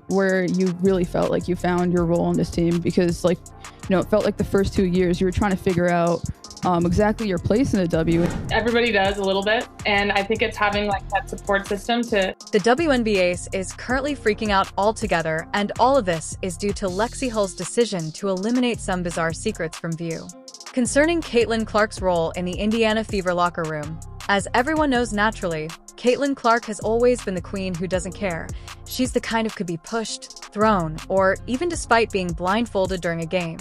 Where you really felt like you found your role in this team? Because it felt like the first 2 years you were trying to figure out exactly your place in the W. Everybody does a little bit, and I think it's having that support system to... The WNBA is currently freaking out altogether, and all of this is due to Lexi Hull's decision to eliminate some bizarre secrets from view. Concerning Caitlin Clark's role in the Indiana Fever locker room, as everyone knows naturally, Caitlin Clark has always been the queen who doesn't care. She's the kind of could be pushed, thrown, or even despite being blindfolded during a game,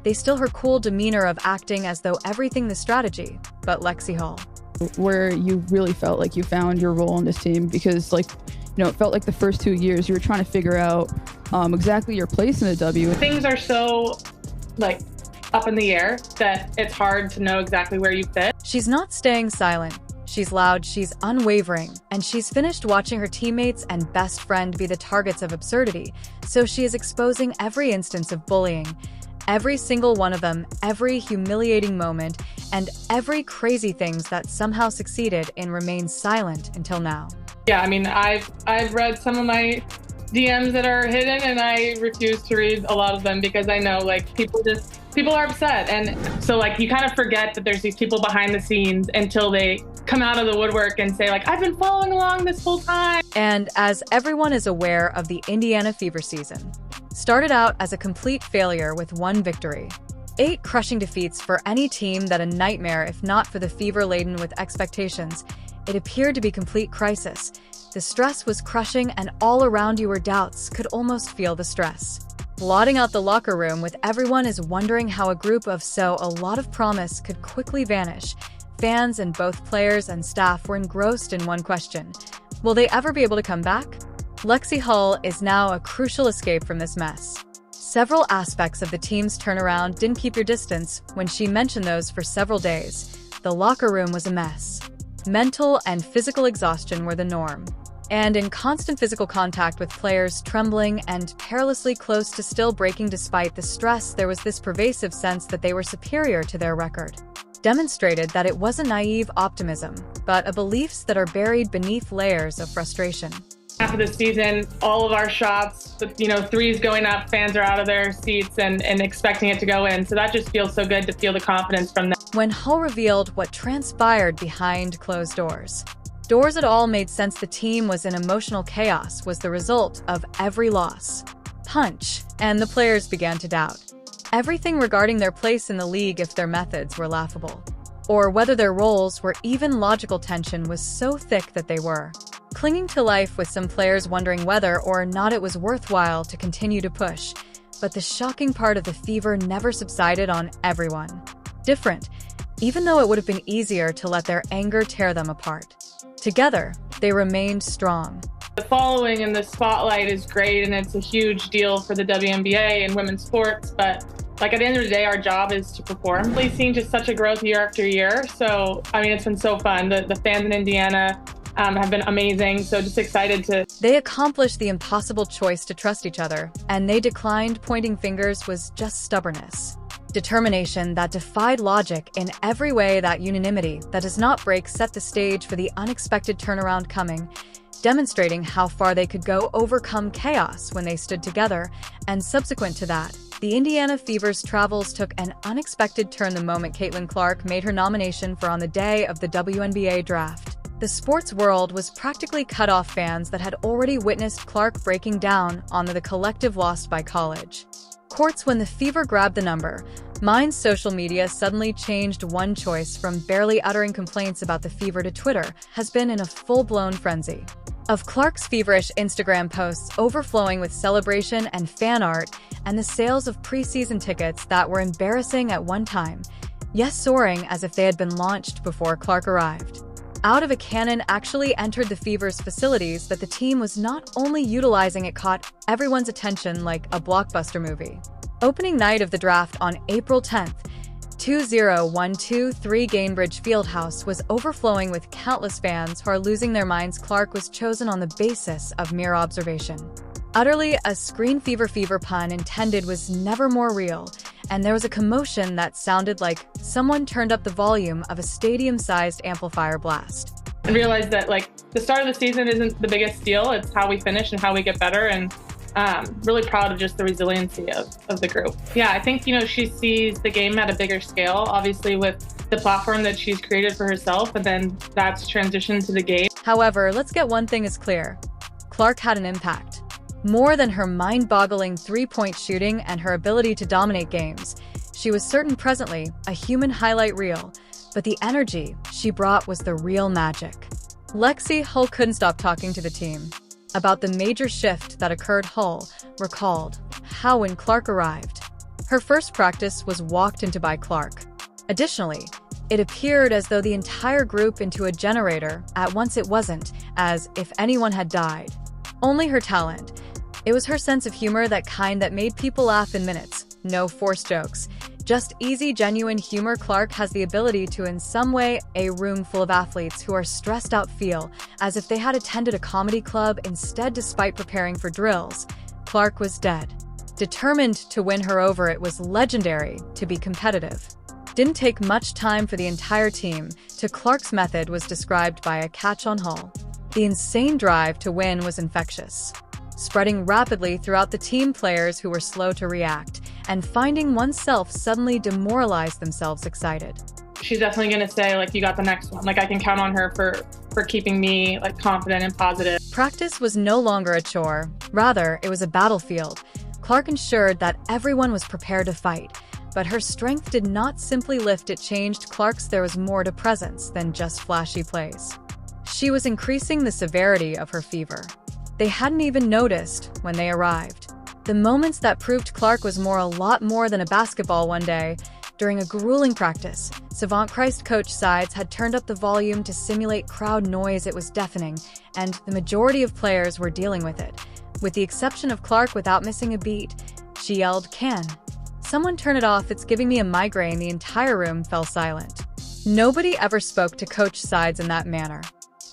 they still her cool demeanor of acting as though everything the strategy, but Lexi Hull. Where you really felt like you found your role in this team? Because it felt like the first 2 years you were trying to figure out exactly your place in the W. Things are so up in the air that it's hard to know exactly where you fit. She's not staying silent. She's loud, she's unwavering, and she's finished watching her teammates and best friend be the targets of absurdity, so she is exposing every instance of bullying. Every single one of them, every humiliating moment, and every crazy things that somehow succeeded in remain silent until now. Yeah, I mean, I've read some of my DMs that are hidden, and I refuse to read a lot of them because I know people are upset. And so you kind of forget that there's these people behind the scenes until they come out of the woodwork and say I've been following along this whole time. And as everyone is aware of, the Indiana Fever season started out as a complete failure with one victory. 8 crushing defeats for any team, that a nightmare if not for the Fever laden with expectations. It appeared to be complete crisis. The stress was crushing, and all around you were doubts, could almost feel the stress. Blotting out the locker room with everyone is wondering how a group of a lot of promise could quickly vanish. Fans and both players and staff were engrossed in one question: will they ever be able to come back? Lexi Hull is now a crucial escape from this mess. Several aspects of the team's turnaround didn't keep your distance when she mentioned those for several days. The locker room was a mess. Mental and physical exhaustion were the norm. And in constant physical contact with players trembling and perilously close to still breaking despite the stress, there was this pervasive sense that they were superior to their record. Demonstrated that it wasn't naive optimism, but a beliefs that are buried beneath layers of frustration. After the season, all of our shots, threes going up, fans are out of their seats and expecting it to go in. So that just feels so good to feel the confidence from them. When Hull revealed what transpired behind closed doors, it all made sense. The team was in emotional chaos, was the result of every loss, punch, and the players began to doubt everything regarding their place in the league, if their methods were laughable, or whether their roles were even logical. Tension was so thick that they were clinging to life, with some players wondering whether or not it was worthwhile to continue to push. But the shocking part of the Fever never subsided on everyone. Different, even though it would have been easier to let their anger tear them apart. Together, they remained strong. The following in the spotlight is great, and it's a huge deal for the WNBA and women's sports, but at the end of the day, our job is to perform. We've seen just such a growth year after year, so it's been so fun. The fans in Indiana have been amazing, so just excited to... They accomplished the impossible choice to trust each other, and they declined pointing fingers was just stubbornness. Determination that defied logic in every way. That unanimity that does not break set the stage for the unexpected turnaround coming, demonstrating how far they could go, overcome chaos when they stood together. And subsequent to that, the Indiana Fever's travels took an unexpected turn the moment Caitlin Clark made her nomination for on the day of the WNBA draft. The sports world was practically cut off. Fans that had already witnessed Clark breaking down on the collective lost by college courts when the Fever grabbed the number. Mine's social media suddenly changed. One choice from barely uttering complaints about the Fever to Twitter has been in a full-blown frenzy of Clark's feverish Instagram posts overflowing with celebration and fan art, and the sales of preseason tickets that were embarrassing at one time, yes, soaring as if they had been launched before Clark arrived. Out of a cannon actually entered the Fever's facilities that the team was not only utilizing, it caught everyone's attention like a blockbuster movie. Opening night of the draft on April 10th, 20123 Gainbridge Fieldhouse was overflowing with countless fans who are losing their minds. Clark was chosen on the basis of mere observation. Utterly a screen fever pun intended was never more real, and there was a commotion that sounded like someone turned up the volume of a stadium-sized amplifier blast. and realize that like the start of the season isn't the biggest deal. It's how we finish and how we get better. And really proud of just the resiliency of the group. Yeah, I think, she sees the game at a bigger scale, obviously with the platform that she's created for herself, and then that's transitioned to the game. However, let's get one thing is clear. Clark had an impact. More than her mind-boggling three-point shooting and her ability to dominate games, she was certain presently a human highlight reel, but the energy she brought was the real magic. Lexi Hull couldn't stop talking to the team about the major shift that occurred. Hull recalled how when Clark arrived, her first practice was walked into by Clark. Additionally, it appeared as though the entire group into a generator. At once it wasn't as if anyone had died. Only her talent. It was her sense of humor, that kind that made people laugh in minutes. No forced jokes. Just easy, genuine humor. Clark has the ability to, in some way, a room full of athletes who are stressed out feel as if they had attended a comedy club instead. Despite preparing for drills, Clark was dead. Determined to win her over, it was legendary to be competitive. Didn't take much time for the entire team to. Clark's method was described by a catch on Hull. The insane drive to win was infectious, spreading rapidly throughout the team. Players who were slow to react and finding oneself suddenly demoralized themselves excited. She's definitely going to say, like, you got the next one. Like, I can count on her for keeping me, like, confident and positive. Practice was no longer a chore. Rather, it was a battlefield. Clark ensured that everyone was prepared to fight. But her strength did not simply lift, it changed. There was more to presence than just flashy plays. She was increasing the severity of her fever. They hadn't even noticed when they arrived. The moments that proved Clark was a lot more than a basketball. One day, during a grueling practice, Savant Christ coach Sides had turned up the volume to simulate crowd noise. It was deafening, and the majority of players were dealing with it. With the exception of Clark, without missing a beat, she yelled, "Can someone turn it off? It's giving me a migraine." The entire room fell silent. Nobody ever spoke to Coach Sides in that manner.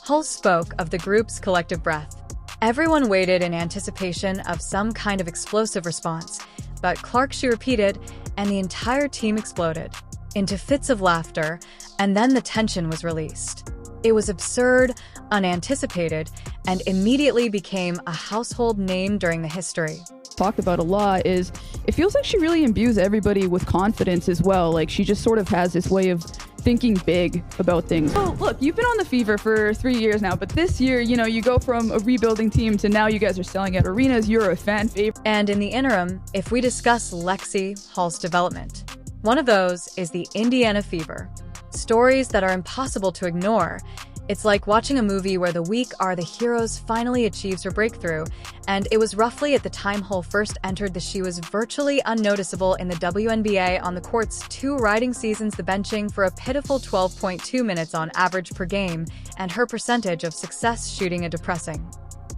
Hull spoke of the group's collective breath. Everyone waited in anticipation of some kind of explosive response, but Clark, she repeated, and the entire team exploded into fits of laughter, and then the tension was released. It was absurd, unanticipated, and immediately became a household name during the history. Talked about a lot is it feels like she really imbues everybody with confidence as well. Like, she just sort of has this way of thinking big about things. Oh, look, you've been on the Fever for 3 years now, but this year, you go from a rebuilding team to now you guys are selling out arenas. You're a fan favorite. And in the interim, if we discuss Lexi Hull's development, one of those is the Indiana Fever. Stories that are impossible to ignore. It's like watching a movie where the weak are the heroes finally achieves her breakthrough, and it was roughly at the time Hull first entered she was virtually unnoticeable in the WNBA on the court's 2 riding seasons, the benching for a pitiful 12.2 minutes on average per game, and her percentage of success shooting a depressing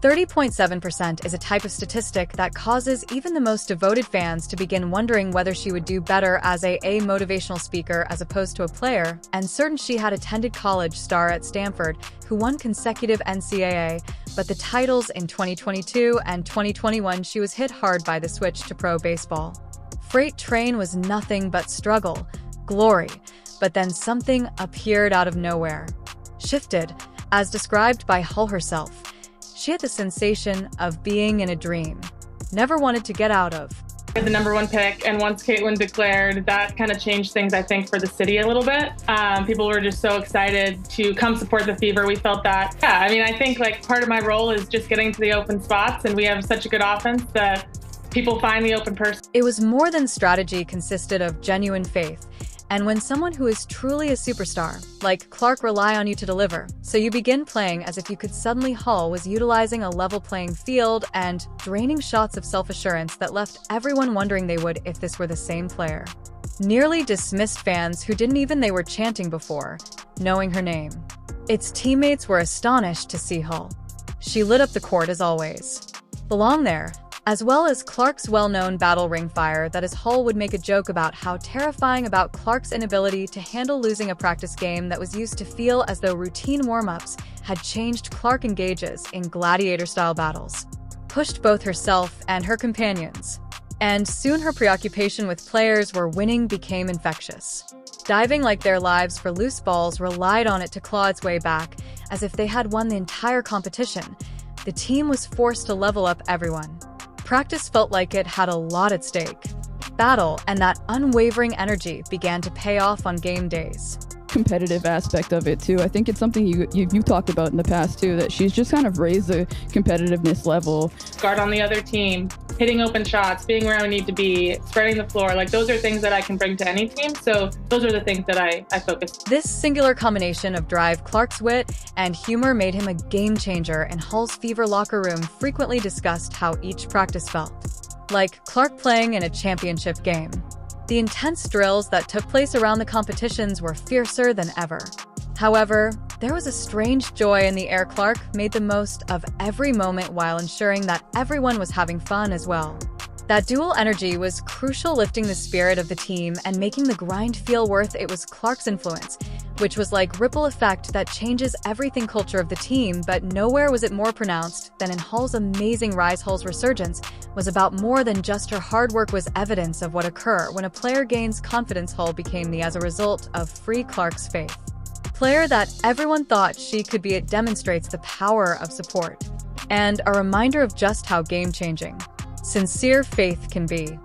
30.7% is a type of statistic that causes even the most devoted fans to begin wondering whether she would do better as a motivational speaker as opposed to a player, and certain she had attended college. Star at Stanford, who won consecutive NCAA, but the titles in 2022 and 2021, she was hit hard by the switch to pro baseball. Freight train was nothing but struggle, glory, but then something appeared out of nowhere. Shifted, as described by Hull herself. She had the sensation of being in a dream, never wanted to get out of. The #1 pick, and once Caitlin declared, that kind of changed things, I think, for the city a little bit. People were just so excited to come support the Fever. We felt that. Yeah, I mean, I think like part of my role is just getting to the open spots, and we have such a good offense that people find the open person. It was more than strategy, consisted of genuine faith. And when someone who is truly a superstar, like Clark, rely on you to deliver, so you begin playing as if you could suddenly. Hull was utilizing a level playing field and draining shots of self-assurance that left everyone wondering they would if this were the same player. Nearly dismissed fans who didn't even they were chanting before, knowing her name. Its teammates were astonished to see Hull. She lit up the court as always. Belong there. As well as Clark's well-known battle ring fire. That is, Hull would make a joke about how terrifying about Clark's inability to handle losing a practice game that was used to feel as though routine warm-ups had changed. Clark engages in gladiator-style battles, pushed both herself and her companions, and soon her preoccupation with players where winning became infectious. Diving like their lives for loose balls, relied on it to claw its way back, as if they had won the entire competition. The team was forced to level up everyone. Practice felt like it had a lot at stake. Battle and that unwavering energy began to pay off on game days. Competitive aspect of it too. I think it's something you've talked about in the past too, that she's just kind of raised the competitiveness level. Guard on the other team, hitting open shots, being where I need to be, spreading the floor. Like, those are things that I can bring to any team. So those are the things that I focus on. This singular combination of drive, Clark's wit, and humor made him a game changer, and Hull's Fever locker room frequently discussed how each practice felt. Like Clark playing in a championship game. The intense drills that took place around the competitions were fiercer than ever. However, there was a strange joy in the air. Clark made the most of every moment while ensuring that everyone was having fun as well. That dual energy was crucial, lifting the spirit of the team and making the grind feel worth it. Was Clark's influence, which was like ripple effect that changes everything culture of the team, but nowhere was it more pronounced than in Hull's amazing rise. Hull's resurgence was about more than just her hard work, was evidence of what occur when a player gains confidence. Hull became the as a result of Free Clark's faith. Player that everyone thought she could be. It demonstrates the power of support and a reminder of just how game-changing sincere faith can be.